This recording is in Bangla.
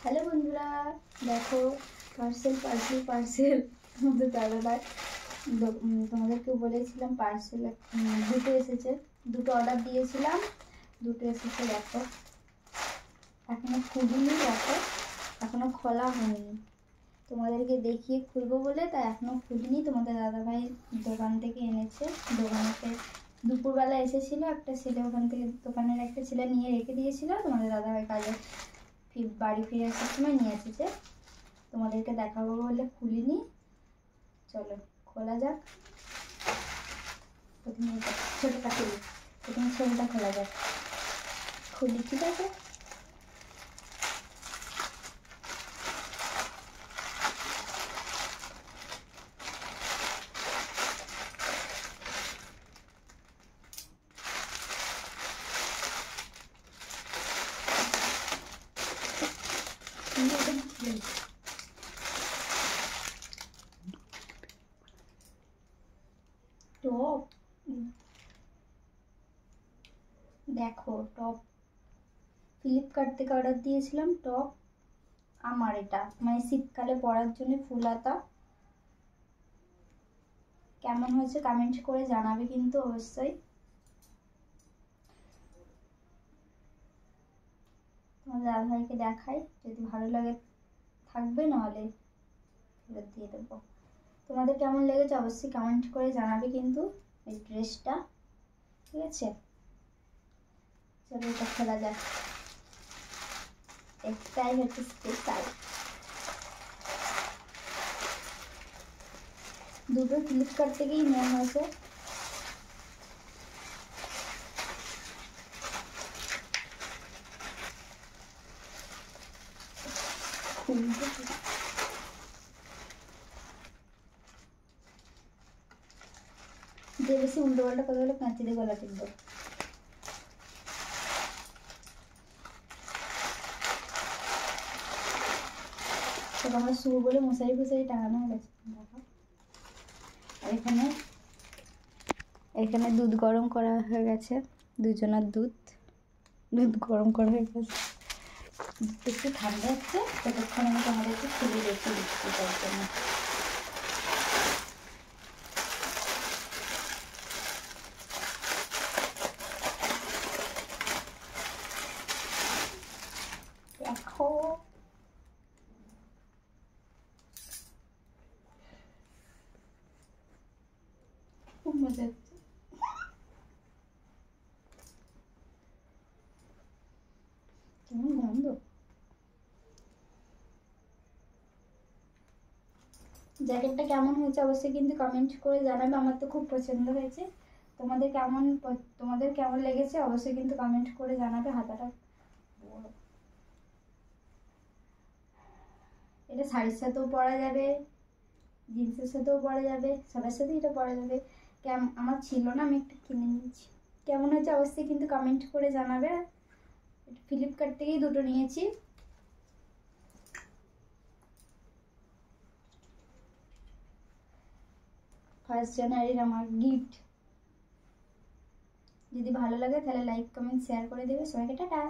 হ্যালো বন্ধুরা, দেখো পার্সেল পার্সেল পার্সেল তোমাদের দাদাভাই তোমাদেরকে বলেছিলাম পার্সেল দুটো এসেছে, দুটো অর্ডার দিয়েছিলাম, দুটো এসেছে। দেখো এখনো খুলিনি, দেখো এখনো খোলা হয়নি। তোমাদেরকে দেখিয়ে খুলবো বলে তাই এখনো খুলিনি। তোমাদের দাদাভাই দোকান থেকে এনেছে, দোকানেতে দুপুরবেলা এসেছিল, একটা ছেলে ওখান থেকে দোকানের একটা ছেলে নিয়ে রেখে দিয়েছিল। তোমাদের দাদাভাই কাজে বাড়ি ফিরে আসার সময় নিয়ে এসেছে, তোমাদেরকে দেখাবো বলে খুলিনি। চলো খোলা যাক। প্রথমে ছোটটা খুলি, প্রথমে ছোটটা খোলা যাক। খুলি, ঠিক আছে? টপ, দেখো টপ ফ্লিপকার্ট থেকে অর্ডার দিয়েছিলাম। টপ আমার, এটা মানে শীতকালে পরার জন্য ফুল হাতা। কেমন হয়েছে কমেন্ট করে জানাবে কিন্তু অবশ্যই। তোমাদের দাদাভাইকে দেখাই, যদি ভালো লাগে থাকবে, নাহলে ফেরত দিয়ে দেবো। তোমাদের কেমন লেগেছে অবশ্যই কমেন্ট করে জানাবে কিন্তু এই ড্রেসটা, ঠিক আছে? চলো এটা খোলা যাক। একটাই হচ্ছে স্পেশাল, দুটো ফ্লিপকার্ট থেকেই নেওয়া হয়েছে। যে বেশি উল্টো পাল্টা কথা বলে কাঁচি দিয়ে গলা টিপবো। তো আমরা শুভ বলে মশারি ফশারি টাঙানো হয়ে গেছে। আর এখানে দুধ গরম করা হয়ে গেছে, দুজনের দুধ গরম করা হয়ে গেছে। একটু ঠান্ডা হচ্ছে, ততক্ষণ আমি তোমাদেরকে খুলে রেখে দিচ্ছি তার জন্য। দেখো খুব মজা হচ্ছে। কেমন গন্ধ! জ্যাকেটটা কেমন হয়েছে অবশ্যই কিন্তু কমেন্ট করে জানাবে। আমার তো খুব পছন্দ হয়েছে। তোমাদের কেমন লেগেছে অবশ্যই কিন্তু কমেন্ট করে জানাবে। হাতাটা বড়, এটা শাড়ির সাথেও পরা যাবে, জিন্সের সাথেও পরা যাবে, সবার সাথেই এটা পরা যাবে। আমার ছিল না, আমি একটা কিনে নিয়েছি। কেমন হয়েছে অবশ্যই কিন্তু কমেন্ট করে জানাবে। ফ্লিপকার্ট থেকেই দুটো নিয়েছি। ফার্স্ট জানুয়ারির আমার গিফট। যদি ভালো লাগে তাহলে লাইক কমেন্ট শেয়ার করে দেবে। সবাইকে টাটা।